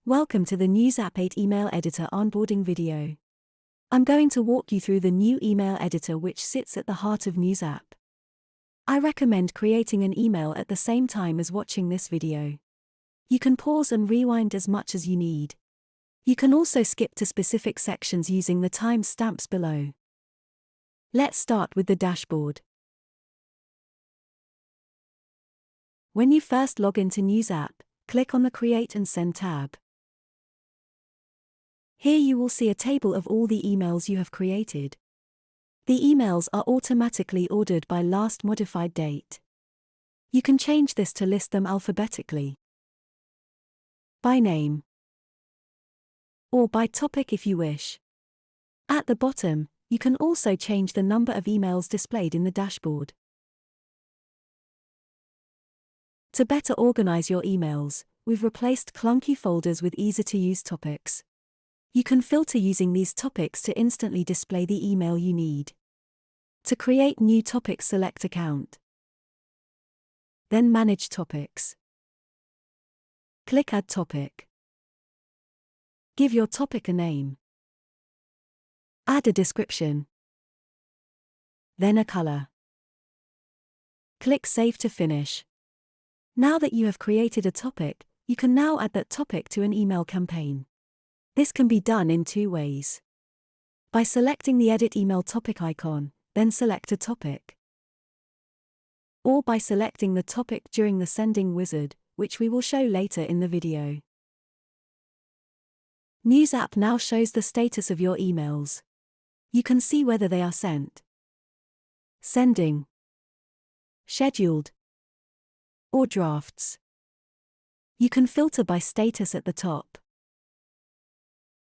Welcome to the NewZapp 8 email editor onboarding video. I'm going to walk you through the new email editor which sits at the heart of NewZapp. I recommend creating an email at the same time as watching this video. You can pause and rewind as much as you need. You can also skip to specific sections using the time stamps below. Let's start with the dashboard. When you first log into NewZapp, click on the Create and Send tab. Here you will see a table of all the emails you have created. The emails are automatically ordered by last modified date. You can change this to list them alphabetically, by name, or by topic if you wish. At the bottom, you can also change the number of emails displayed in the dashboard. To better organize your emails, we've replaced clunky folders with easy-to-use topics. You can filter using these topics to instantly display the email you need. To create new topics, select Account. Then Manage Topics. Click Add Topic. Give your topic a name. Add a description. Then a color. Click Save to finish. Now that you have created a topic, you can now add that topic to an email campaign. This can be done in two ways. By selecting the Edit Email Topic icon, then select a topic. Or by selecting the topic during the sending wizard, which we will show later in the video. NewZapp now shows the status of your emails. You can see whether they are sent, sending, scheduled, or drafts. You can filter by status at the top.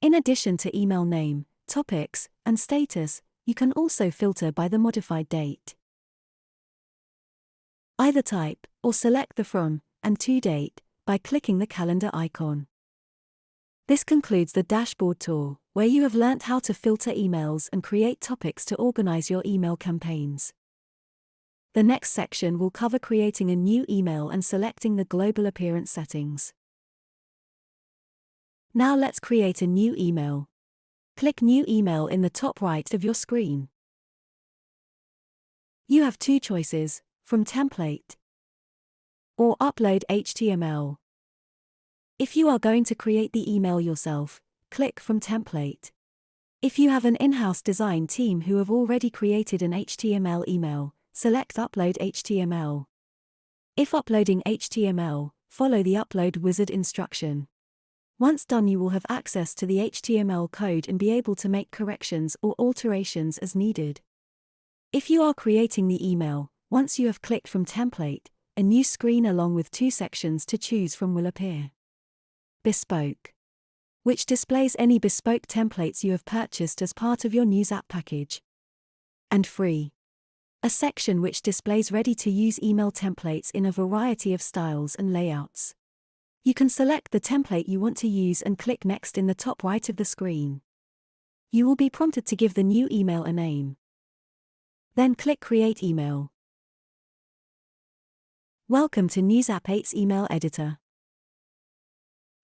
In addition to email name, topics, and status, you can also filter by the modified date. Either type, or select the From and To date by clicking the calendar icon. This concludes the dashboard tour, where you have learnt how to filter emails and create topics to organize your email campaigns. The next section will cover creating a new email and selecting the global appearance settings. Now let's create a new email. Click New Email in the top right of your screen. You have two choices, From Template or Upload HTML. If you are going to create the email yourself, click From Template. If you have an in-house design team who have already created an HTML email, select Upload HTML. If uploading HTML, follow the Upload Wizard instruction. Once done, you will have access to the HTML code and be able to make corrections or alterations as needed. If you are creating the email, once you have clicked From Template, a new screen along with two sections to choose from will appear. Bespoke, which displays any bespoke templates you have purchased as part of your NewZapp package. And Free, a section which displays ready-to-use email templates in a variety of styles and layouts. You can select the template you want to use and click Next in the top right of the screen. You will be prompted to give the new email a name. Then click Create Email. Welcome to NewZapp 8's email editor.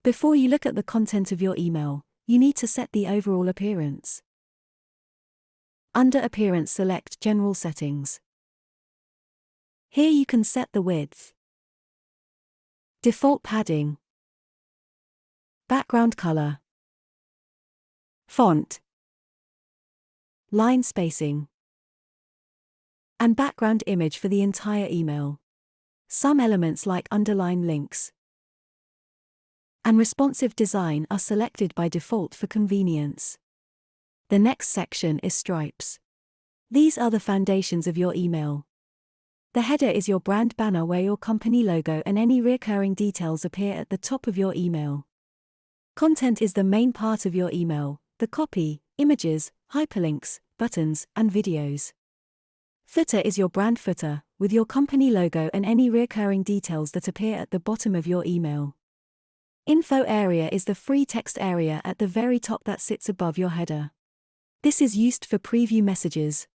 Before you look at the content of your email, you need to set the overall appearance. Under Appearance, select General Settings. Here you can set the width, default padding, background color, font, line spacing, and background image for the entire email. Some elements like underline links and responsive design are selected by default for convenience. The next section is stripes. These are the foundations of your email. The header is your brand banner where your company logo and any recurring details appear at the top of your email. Content is the main part of your email, the copy, images, hyperlinks, buttons, and videos. Footer is your brand footer, with your company logo and any recurring details that appear at the bottom of your email. Info area is the free text area at the very top that sits above your header. This is used for preview messages.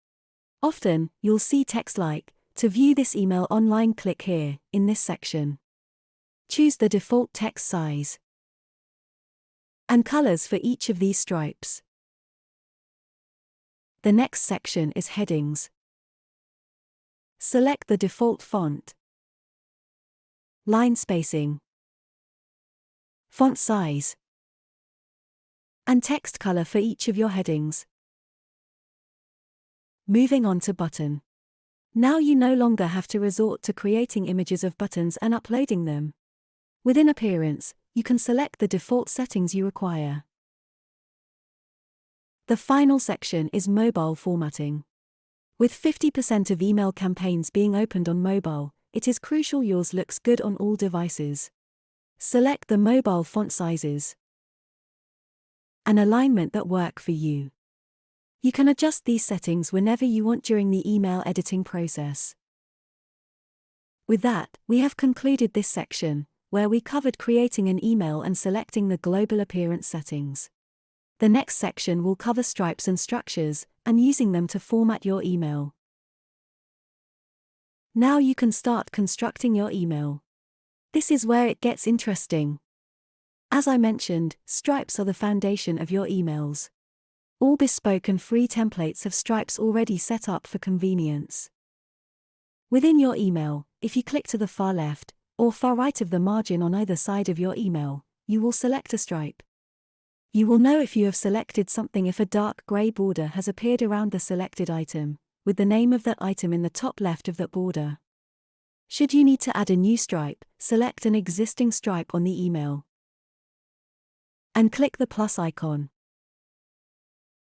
Often, you'll see text like, "To view this email online, click here," in this section. Choose the default text size. and colors for each of these stripes. The next section is headings. Select the default font, line spacing, font size, and text color for each of your headings. Moving on to button. Now you no longer have to resort to creating images of buttons and uploading them. Within Appearance, you can select the default settings you require. The final section is mobile formatting. With 50% of email campaigns being opened on mobile, it is crucial yours looks good on all devices. Select the mobile font sizes and alignment that work for you. You can adjust these settings whenever you want during the email editing process. With that, we have concluded this section, where we covered creating an email and selecting the global appearance settings. The next section will cover stripes and structures, and using them to format your email. Now you can start constructing your email. This is where it gets interesting. As I mentioned, stripes are the foundation of your emails. All bespoke and free templates have stripes already set up for convenience. Within your email, if you click to the far left or far right of the margin on either side of your email, you will select a stripe. You will know if you have selected something if a dark gray border has appeared around the selected item, with the name of that item in the top left of that border. Should you need to add a new stripe, select an existing stripe on the email and click the plus icon.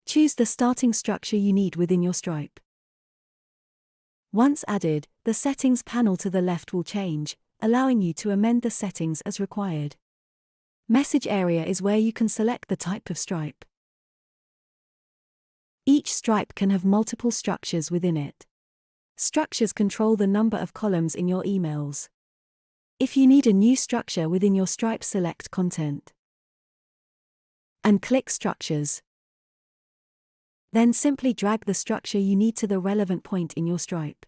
Choose the starting structure you need within your stripe. Once added, the settings panel to the left will change, allowing you to amend the settings as required. Message area is where you can select the type of stripe. Each stripe can have multiple structures within it. Structures control the number of columns in your emails. If you need a new structure within your stripe, select Content and click Structures. Then simply drag the structure you need to the relevant point in your stripe.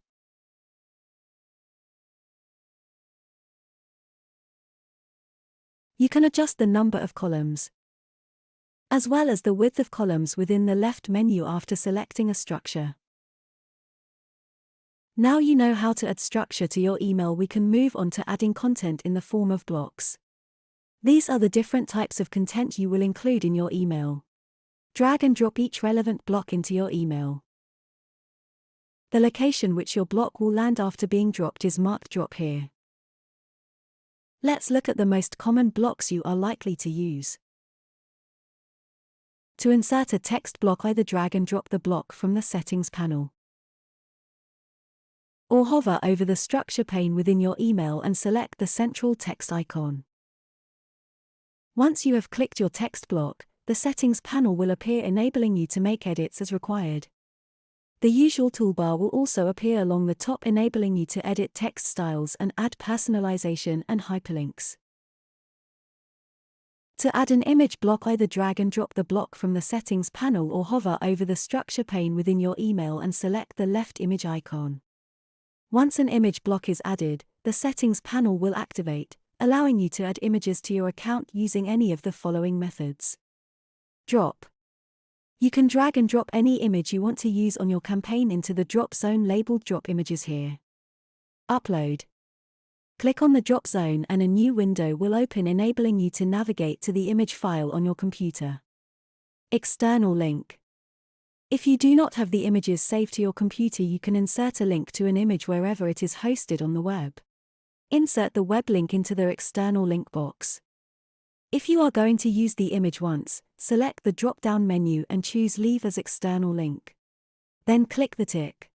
You can adjust the number of columns, as well as the width of columns within the left menu after selecting a structure. Now you know how to add structure to your email. We can move on to adding content in the form of blocks. These are the different types of content you will include in your email. Drag and drop each relevant block into your email. The location which your block will land after being dropped is marked Drop Here. Let's look at the most common blocks you are likely to use. To insert a text block, either drag and drop the block from the Settings panel, or hover over the structure pane within your email and select the central text icon. Once you have clicked your text block, the Settings panel will appear, enabling you to make edits as required. The usual toolbar will also appear along the top, enabling you to edit text styles and add personalization and hyperlinks. To add an image block, either drag and drop the block from the Settings panel or hover over the structure pane within your email and select the left image icon. Once an image block is added, the Settings panel will activate, allowing you to add images to your account using any of the following methods. Drop. You can drag and drop any image you want to use on your campaign into the drop zone labeled Drop Images here. Upload. Click on the drop zone and a new window will open, enabling you to navigate to the image file on your computer. External link. If you do not have the images saved to your computer, you can insert a link to an image wherever it is hosted on the web. Insert the web link into the external link box. If you are going to use the image once, select the drop-down menu and choose Leave as External Link. Then click the tick.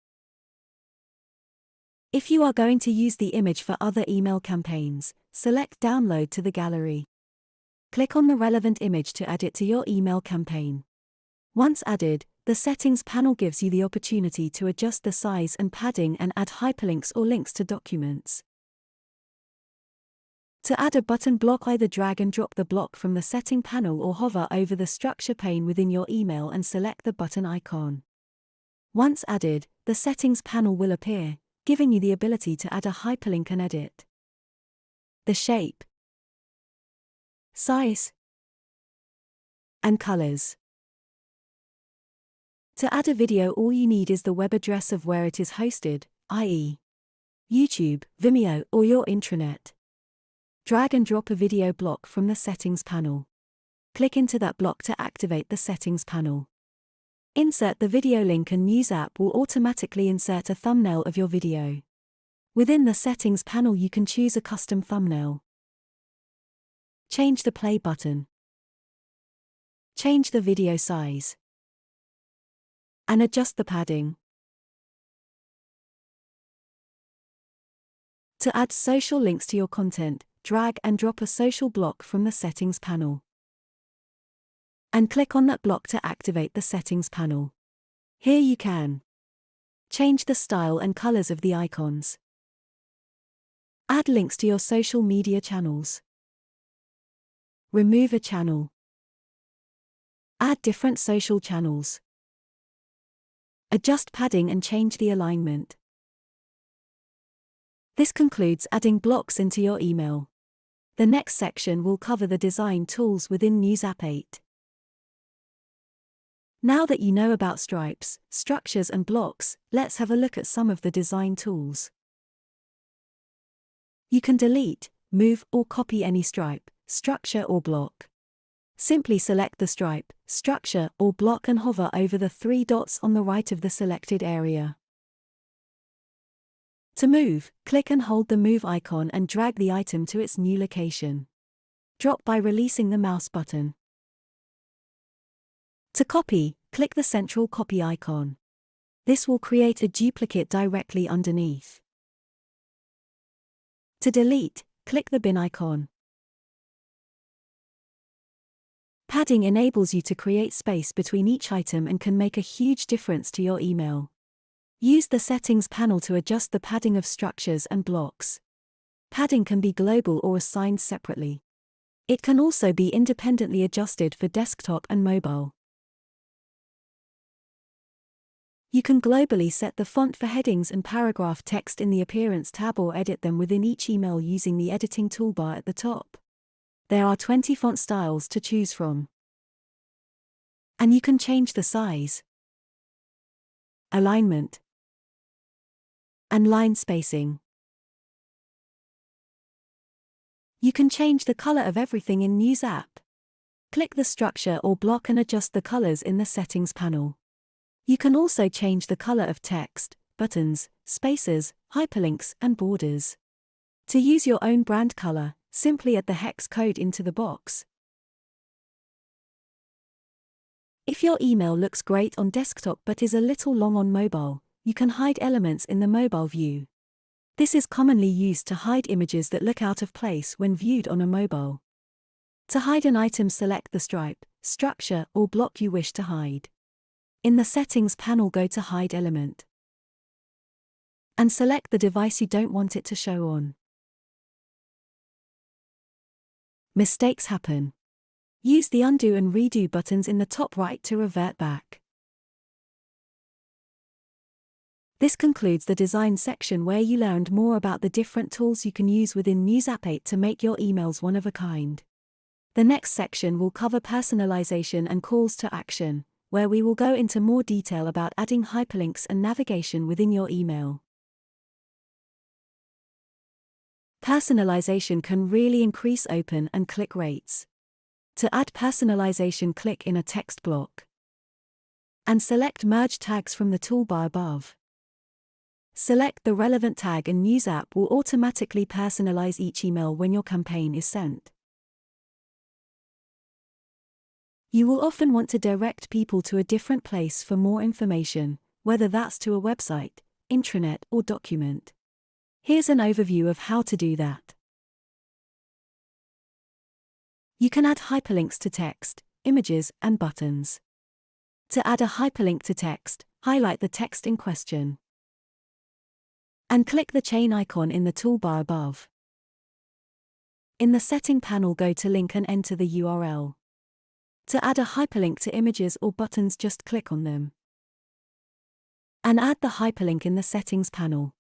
If you are going to use the image for other email campaigns, select Download to the gallery. Click on the relevant image to add it to your email campaign. Once added, the Settings panel gives you the opportunity to adjust the size and padding and add hyperlinks or links to documents. To add a button block, either drag and drop the block from the Setting panel or hover over the structure pane within your email and select the button icon. Once added, the Settings panel will appear, giving you the ability to add a hyperlink and edit the shape, size, and colors. To add a video, all you need is the web address of where it is hosted, i.e. YouTube, Vimeo, or your intranet. Drag and drop a video block from the settings panel. Click into that block to activate the settings panel. Insert the video link and NewZapp will automatically insert a thumbnail of your video. Within the settings panel you can choose a custom thumbnail. Change the play button. Change the video size. And adjust the padding. To add social links to your content, drag and drop a social block from the settings panel. And click on that block to activate the settings panel. Here you can change the style and colors of the icons. Add links to your social media channels. Remove a channel. Add different social channels. Adjust padding and change the alignment. This concludes adding blocks into your email. The next section will cover the design tools within NewZapp 8. Now that you know about stripes, structures and blocks, let's have a look at some of the design tools. You can delete, move or copy any stripe, structure or block. Simply select the stripe, structure or block and hover over the three dots on the right of the selected area. To move, click and hold the move icon and drag the item to its new location. Drop by releasing the mouse button. To copy, click the central copy icon. This will create a duplicate directly underneath. To delete, click the bin icon. Padding enables you to create space between each item and can make a huge difference to your email. Use the settings panel to adjust the padding of structures and blocks. Padding can be global or assigned separately. It can also be independently adjusted for desktop and mobile. You can globally set the font for headings and paragraph text in the Appearance tab or edit them within each email using the editing toolbar at the top. There are 20 font styles to choose from. And you can change the size, alignment, and line spacing. You can change the color of everything in NewZapp. Click the structure or block and adjust the colors in the settings panel. You can also change the color of text, buttons, spaces, hyperlinks, and borders. To use your own brand color, simply add the hex code into the box. If your email looks great on desktop but is a little long on mobile, you can hide elements in the mobile view. This is commonly used to hide images that look out of place when viewed on a mobile. To hide an item, select the stripe, structure, or block you wish to hide. In the settings panel, go to Hide Element. And select the device you don't want it to show on. Mistakes happen. Use the undo and redo buttons in the top right to revert back. This concludes the design section where you learned more about the different tools you can use within NewZapp 8 to make your emails one of a kind. The next section will cover personalization and calls to action, where we will go into more detail about adding hyperlinks and navigation within your email. Personalization can really increase open and click rates. To add personalization, click in a text block and select Merge Tags from the toolbar above. Select the relevant tag and NewZapp will automatically personalize each email when your campaign is sent. You will often want to direct people to a different place for more information, whether that's to a website, intranet, or document. Here's an overview of how to do that. You can add hyperlinks to text, images, and buttons. To add a hyperlink to text, highlight the text in question and click the chain icon in the toolbar above. In the setting panel, go to Link and enter the URL. To add a hyperlink to images or buttons, just click on them and add the hyperlink in the settings panel.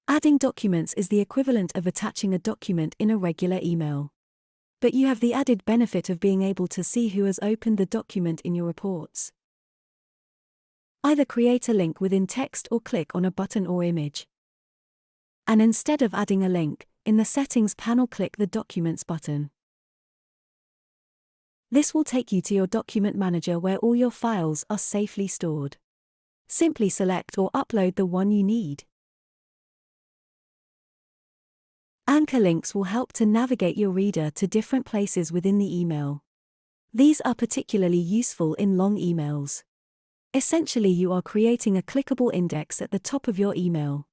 Adding documents is the equivalent of attaching a document in a regular email. but you have the added benefit of being able to see who has opened the document in your reports. Either create a link within text or click on a button or image. And instead of adding a link, in the Settings panel click the Documents button. This will take you to your document manager where all your files are safely stored. Simply select or upload the one you need. Anchor links will help to navigate your reader to different places within the email. These are particularly useful in long emails. Essentially, you are creating a clickable index at the top of your email.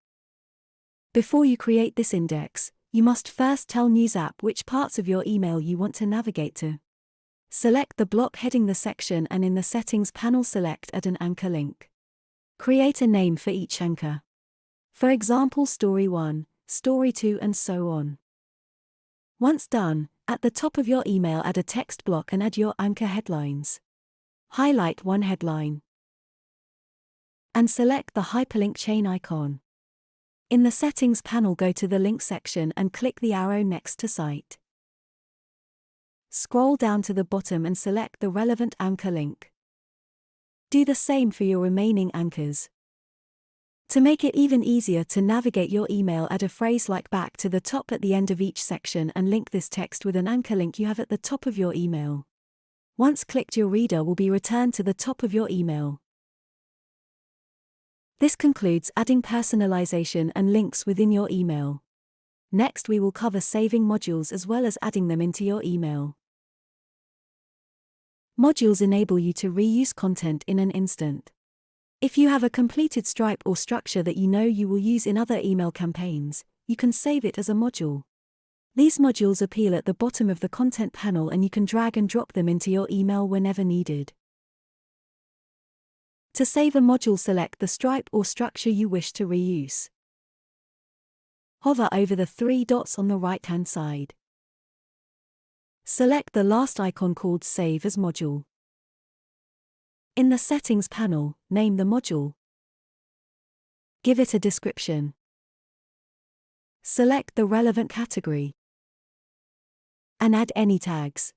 Before you create this index, you must first tell NewZapp which parts of your email you want to navigate to. Select the block heading the section and in the Settings panel select Add an anchor link. Create a name for each anchor. For example, Story 1, Story 2 and so on. Once done, at the top of your email add a text block and add your anchor headlines. Highlight one headline. And select the hyperlink chain icon. In the Settings panel go to the Link section and click the arrow next to Cite. Scroll down to the bottom and select the relevant anchor link. Do the same for your remaining anchors. To make it even easier to navigate your email, add a phrase like back to the top at the end of each section and link this text with an anchor link you have at the top of your email. Once clicked, your reader will be returned to the top of your email. This concludes adding personalization and links within your email. Next, we will cover saving modules as well as adding them into your email. Modules enable you to reuse content in an instant. If you have a completed stripe or structure that you know you will use in other email campaigns, you can save it as a module. These modules appear at the bottom of the content panel and you can drag and drop them into your email whenever needed. To save a module, select the stripe or structure you wish to reuse. Hover over the three dots on the right-hand side. Select the last icon called Save as Module. In the Settings panel, name the module. Give it a description. Select the relevant category. And add any tags.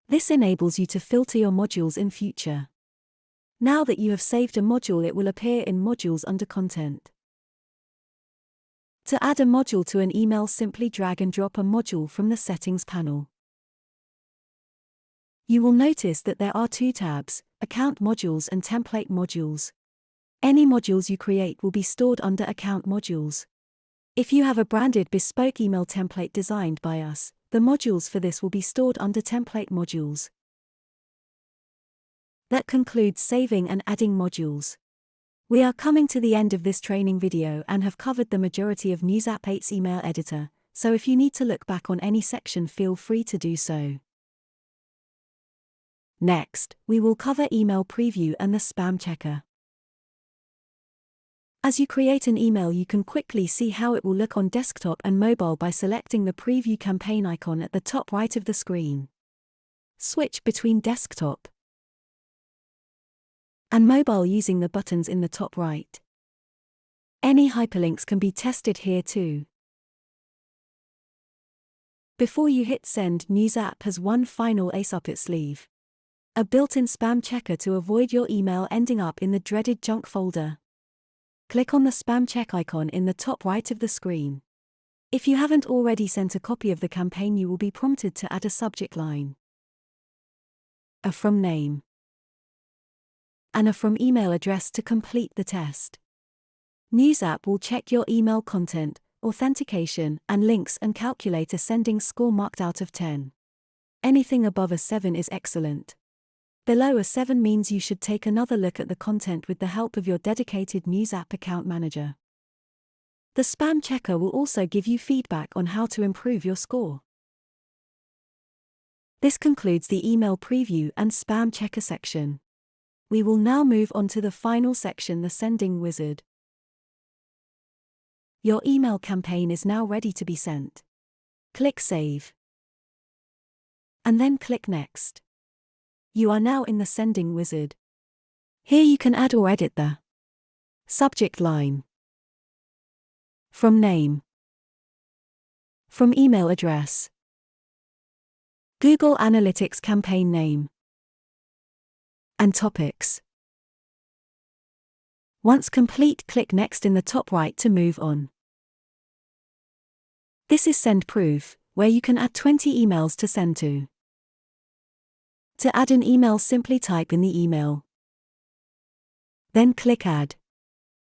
This enables you to filter your modules in future. Now that you have saved a module, it will appear in Modules under Content. To add a module to an email, simply drag and drop a module from the Settings panel. You will notice that there are two tabs, Account Modules and Template Modules. Any modules you create will be stored under Account Modules. If you have a branded bespoke email template designed by us, the modules for this will be stored under Template Modules. That concludes saving and adding modules. We are coming to the end of this training video and have covered the majority of NewZapp 8's email editor, so if you need to look back on any section, feel free to do so. Next, we will cover Email Preview and the Spam Checker. As you create an email, you can quickly see how it will look on desktop and mobile by selecting the Preview campaign icon at the top right of the screen. Switch between desktop and mobile using the buttons in the top right. Any hyperlinks can be tested here too. Before you hit send, NewZapp has one final ace up its sleeve. A built-in spam checker to avoid your email ending up in the dreaded junk folder. Click on the spam check icon in the top right of the screen. If you haven't already sent a copy of the campaign, you will be prompted to add a subject line, a from name, and a from email address to complete the test. NewZapp will check your email content, authentication, and links and calculate a sending score marked out of 10. Anything above a 7 is excellent. Below a 7 means you should take another look at the content with the help of your dedicated NewZapp account manager. The spam checker will also give you feedback on how to improve your score. This concludes the email preview and spam checker section. We will now move on to the final section, the sending wizard. Your email campaign is now ready to be sent. Click Save. And then click Next. You are now in the sending wizard. Here you can add or edit the subject line, from name, from email address, Google Analytics campaign name and topics. Once complete, click Next in the top right to move on. This is Send Proof, where you can add 20 emails to send to. To add an email, simply type in the email. Then click Add.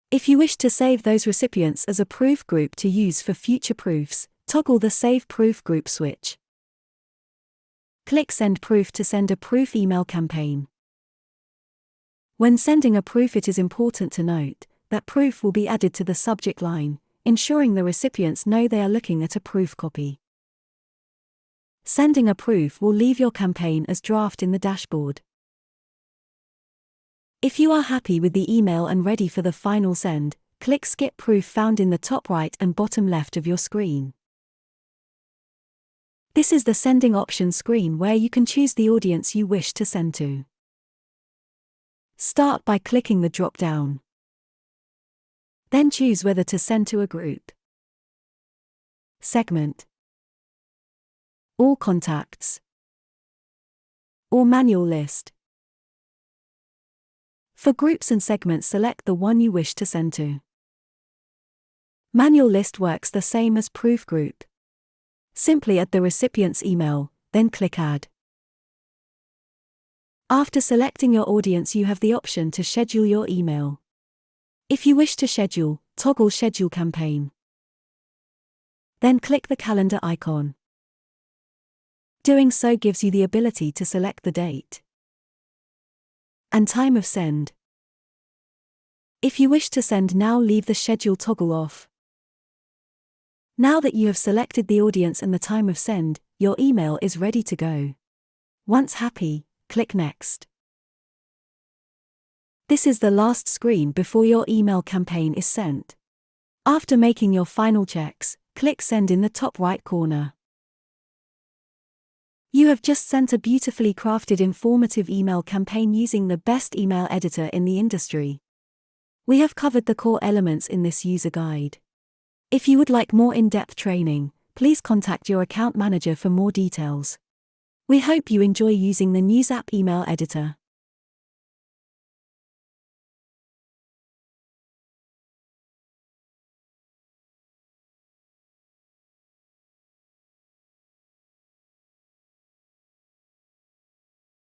If you wish to save those recipients as a proof group to use for future proofs, toggle the Save Proof Group switch. Click Send Proof to send a proof email campaign. When sending a proof, it is important to note that proof will be added to the subject line, ensuring the recipients know they are looking at a proof copy. Sending a proof will leave your campaign as draft in the dashboard. If you are happy with the email and ready for the final send, click Skip Proof found in the top right and bottom left of your screen. This is the sending options screen where you can choose the audience you wish to send to. Start by clicking the drop-down. Then choose whether to send to a group, segment, all contacts, or manual list. For groups and segments, select the one you wish to send to. Manual list works the same as proof group. Simply add the recipient's email, then click Add. After selecting your audience, you have the option to schedule your email. If you wish to schedule, toggle Schedule Campaign. Then click the calendar icon. Doing so gives you the ability to select the date and time of send. If you wish to send now, leave the schedule toggle off. Now that you have selected the audience and the time of send, your email is ready to go. Once happy, click Next. This is the last screen before your email campaign is sent. After making your final checks, click Send in the top right corner. You have just sent a beautifully crafted, informative email campaign using the best email editor in the industry. We have covered the core elements in this user guide. If you would like more in-depth training, please contact your account manager for more details. We hope you enjoy using the NewZapp email editor.